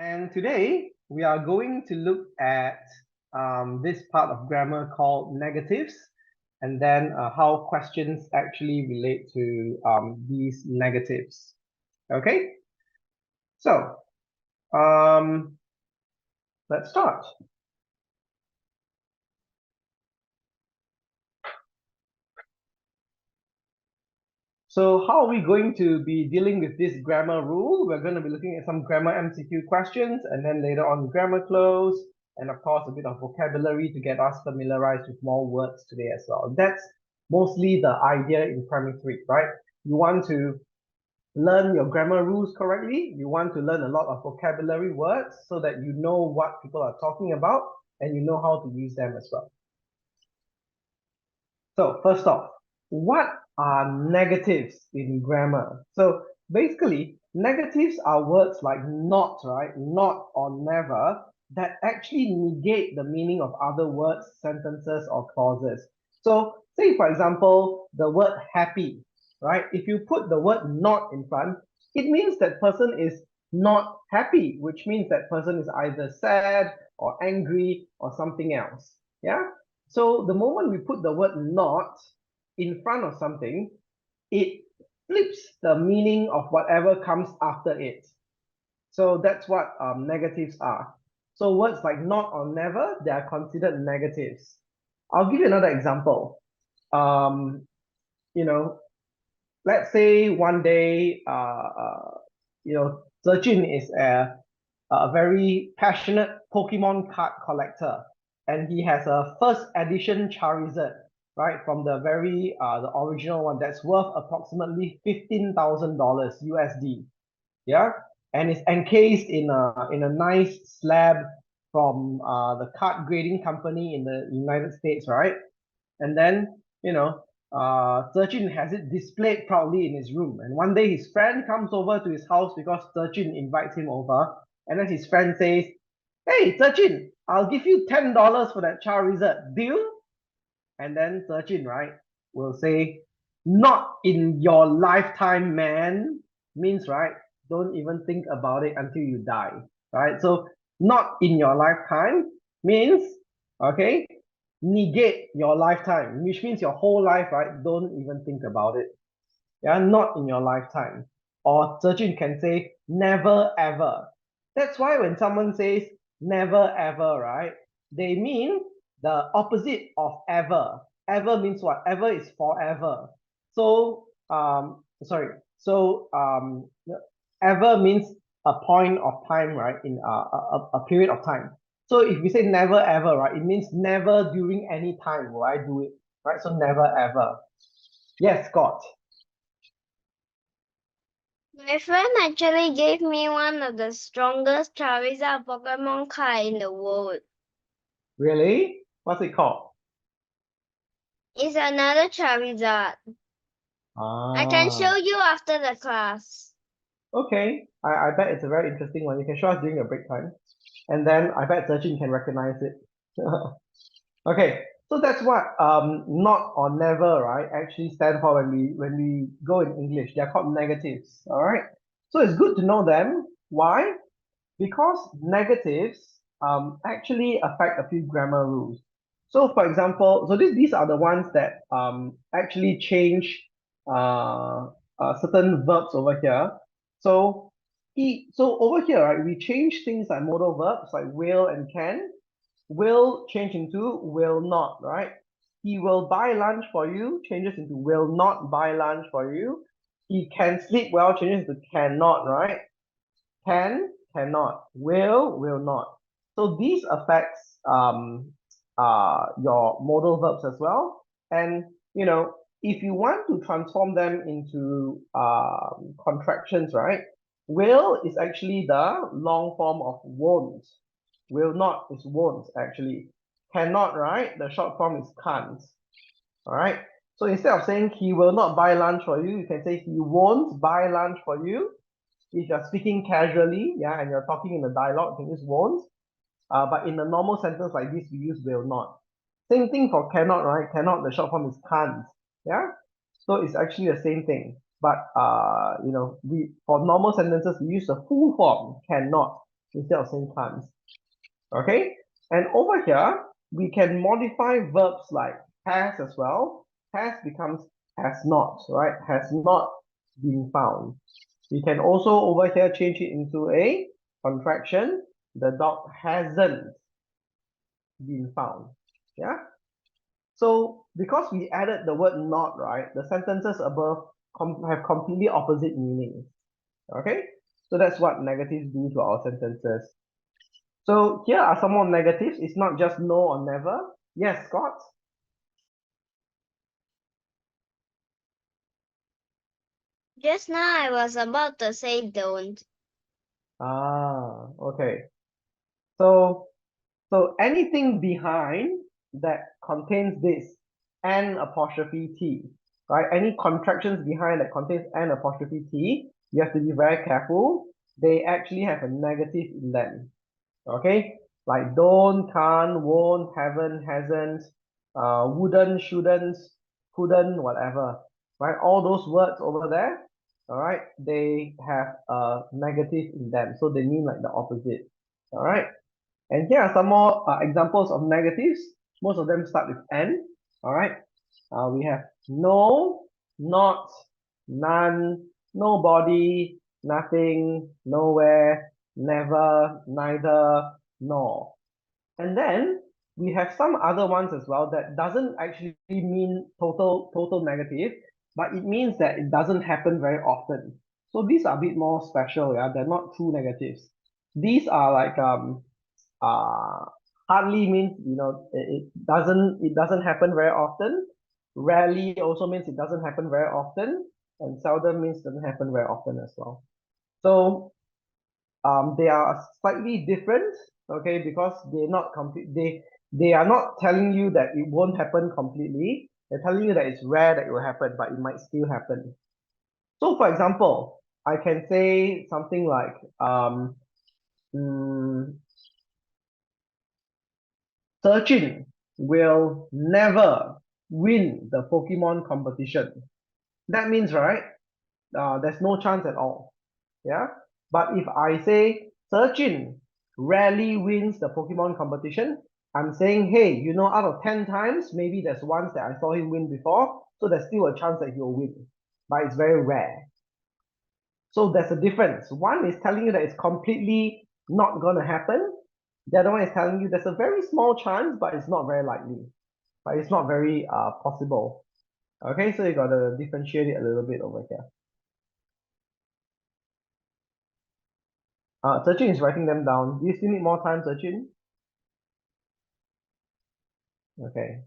And today we are going to look at this part of grammar called negatives, and then how questions actually relate to these negatives. Okay, so let's start. So how are we going to be dealing with this grammar rule? We're going to be looking at some grammar MCQ questions, and then later on grammar close, and of course a bit of vocabulary to get us familiarized with more words today as well. That's mostly the idea in primary 3, right? You want to learn your grammar rules correctly. You want to learn a lot of vocabulary words so that you know what people are talking about and you know how to use them as well. So first off, what are negatives in grammar? So basically, negatives are words like not, right? Not or never that actually negate the meaning of other words, sentences, or clauses. So say, for example, the word happy, right? If you put the word not in front, it means that person is not happy, which means that person is either sad or angry or something else. Yeah. So the moment we put the word not in front of something, it flips the meaning of whatever comes after it. So that's what negatives are. So words like not or never, they are considered negatives. I'll give you another example. You know, let's say one day, Zejun is a very passionate Pokemon card collector, and he has a first edition Charizard, right, from the original one that's worth approximately $15,000 USD. Yeah, and it's encased in a nice slab from the card grading company in the United States, right? And then Zejun has it displayed proudly in his room. And one day his friend comes over to his house because Zejun invites him over. And then his friend says, "Hey, Zejun, I'll give you $10 for that Charizard. Deal?" And then Zejun, right, will say, "Not in your lifetime, man." Means, right, don't even think about it until you die, right? So not in your lifetime means, okay, negate your lifetime, which means your whole life, right? Don't even think about it. Yeah, not in your lifetime. Or Zejun can say never ever. That's why when someone says never ever, right? They mean the opposite of ever. Ever means what? Ever is forever. So ever means a point of time, right? In a period of time. So if we say never ever, right, it means never during any time will I do it, right? So never ever. Yes, Scott. My friend actually gave me one of the strongest Charizard Pokemon card in the world. Really? What's it called? It's another Charizard. I can show you after the class. Okay. I bet it's a very interesting one. You can show us during your break time. And then I bet Zejun can recognize it. Okay. So that's what not or never, right, actually stand for when we go in English. They're called negatives. All right. So it's good to know them. Why? Because negatives actually affect a few grammar rules. So for example, so these are the ones that actually change certain verbs over here. So so over here, right, we change things like modal verbs like will and can. Will change into will not, right? He will buy lunch for you changes into will not buy lunch for you. He can sleep well changes to cannot, right? Cannot, will not. So these affects your modal verbs as well. And if you want to transform them into contractions, right? Will is actually the long form of won't. Will not is won't actually. Cannot, right? The short form is can't. All right. So instead of saying he will not buy lunch for you, you can say he won't buy lunch for you. If you're speaking casually, yeah, and you're talking in a dialogue, you can use won't. But in a normal sentence like this, we use will not. Same thing for cannot, right? Cannot, the short form is can't. Yeah. So it's actually the same thing. But we for normal sentences we use the full form cannot. instead of saying can't. Okay, and over here we can modify verbs like has as well. Has becomes has not, right? Has not been found. We can also over here change it into a contraction. The dog hasn't been found. Yeah. So because we added the word not, right, the sentences above have completely opposite meanings. Okay, so that's what negatives do to our sentences. So here are some more negatives. It's not just no or never. Yes, Scott. Just now I was about to say don't. Okay. So anything behind that contains this an apostrophe T, right? Any contractions behind that contains an apostrophe T, you have to be very careful. They actually have a negative in them. Okay, like don't, can't, won't, haven't, hasn't, wouldn't, shouldn't, couldn't, whatever, right? All those words over there, all right, they have a negative in them, so they mean like the opposite. All right, and here are some more examples of negatives. Most of them start with N. All right, we have no, not, none, nobody, nothing, nowhere, never, neither, nor. And then we have some other ones as well that doesn't actually mean total negative, but it means that it doesn't happen very often. So these are a bit more special, yeah. They're not true negatives. These are like uh hardly means it doesn't happen very often. Rarely also means it doesn't happen very often, and seldom means it doesn't happen very often as well. So they are slightly different, okay, because they are not telling you that it won't happen completely. They're telling you that it's rare that it will happen, but it might still happen. So for example, I can say something like mm, Searching will never win the Pokemon competition. That means, right, there's no chance at all. Yeah. But if I say Searching rarely wins the Pokemon competition, I'm saying, hey, out of 10 times, maybe there's once that I saw him win before, so there's still a chance that he'll win. But it's very rare. So there's a difference. One is telling you that it's completely not gonna happen. The other one is telling you there's a very small chance, but it's not very likely. But it's not very possible. Okay, so you gotta differentiate it a little bit over here. Searching is writing them down. Do you still need more time, Searching? Okay.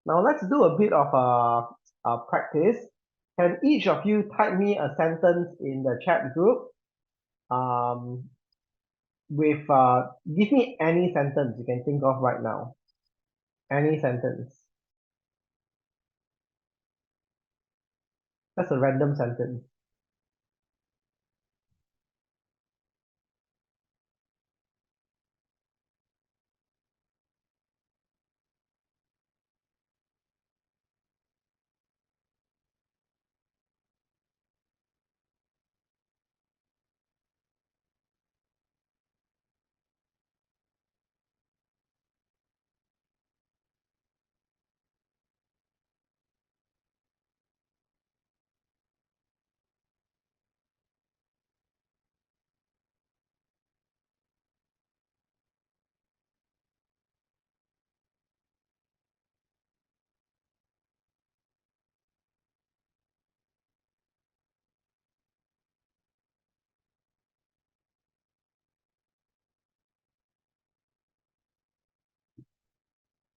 Now let's do a bit of practice. Can each of you type me a sentence in the chat group? Um, with give me any sentence you can think of right now. Any sentence. That's a random sentence.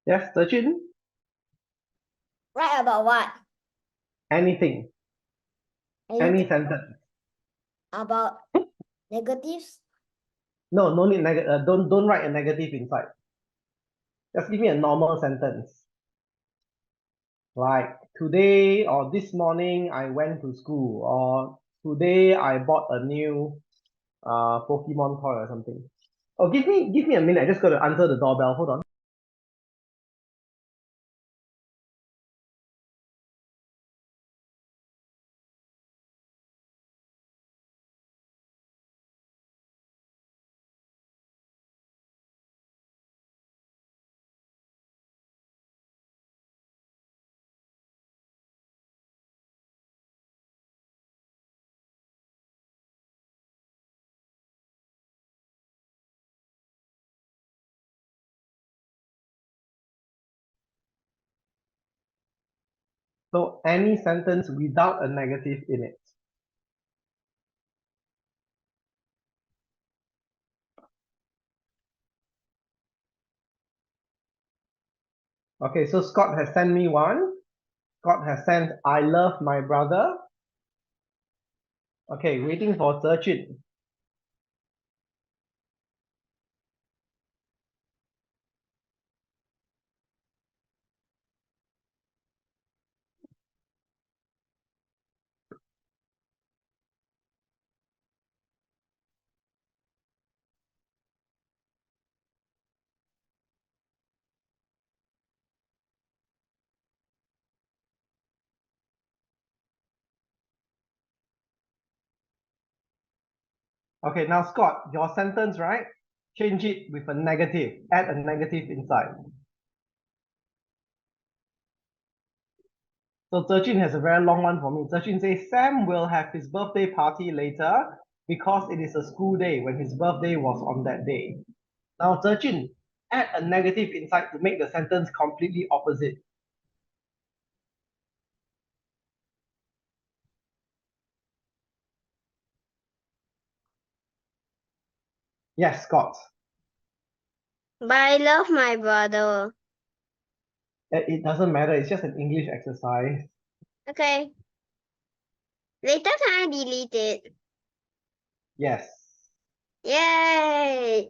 Yes, Sachin? Right about what? Anything. Any sentence. About negatives? No, no need don't write a negative inside. Just give me a normal sentence. Like today or this morning I went to school, or today I bought a new Pokemon toy or something. Oh, give me a minute. I just got to answer the doorbell. Hold on. So any sentence without a negative in it. Okay, so Scott has sent me one. Scott has sent, I love my brother. Okay, waiting for Zejun. Okay, now Scott, your sentence, right? Change it with a negative. Add a negative inside. So Zejun has a very long one for me. Zejun says, Sam will have his birthday party later because it is a school day when his birthday was on that day. Now Zejun, add a negative inside to make the sentence completely opposite. Yes, Scott. But I love my brother. It doesn't matter. It's just an English exercise. Okay. Later can I delete it? Yes. Yay!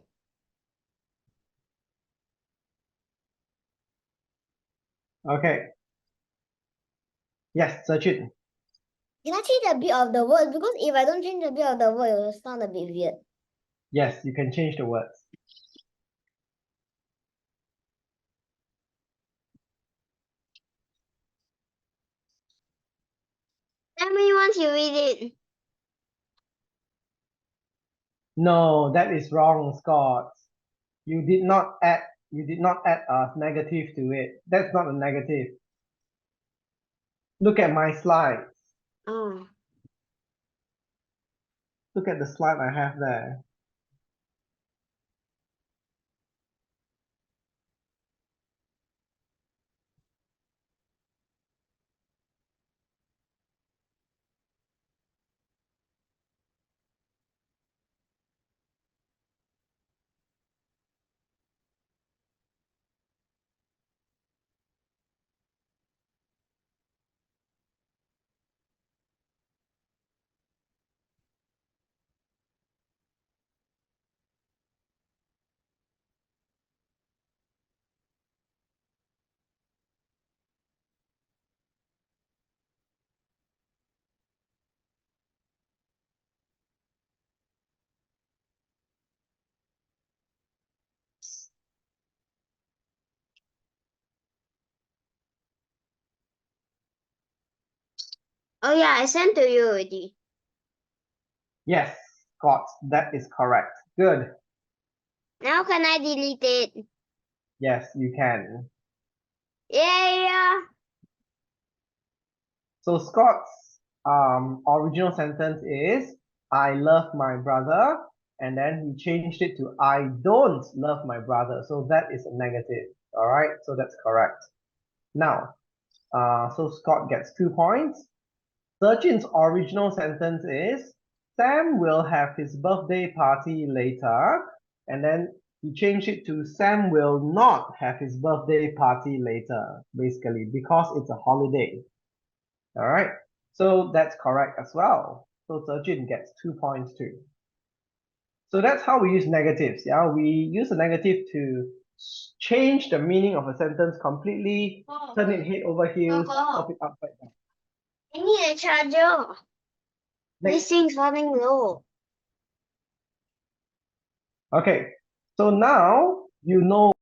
Okay. Yes, Zejun. Can I change a bit of the word? Because if I don't change a bit of the word, it will sound a bit weird. Yes, you can change the words. Tell me once you read it. No, that is wrong, Scott. You did not add a negative to it. That's not a negative. Look at my slides. Oh. Look at the slide I have there. Oh yeah, I sent to you already. Yes, Scott, that is correct. Good. Now can I delete it? Yes, you can. Yeah. So Scott's original sentence is, I love my brother, and then he changed it to, I don't love my brother. So that is a negative. All right, so that's correct. Now, so Scott gets 2 points. Sachin's original sentence is, Sam will have his birthday party later, and then he changed it to, Sam will not have his birthday party later, basically, because it's a holiday. All right, so that's correct as well. So Sachin gets 2 points too. So that's how we use negatives. Yeah, we use a negative to change the meaning of a sentence completely, turn it head over heels, flip it upside down. I need a charger. This Next. thing's running low. Okay, so now you know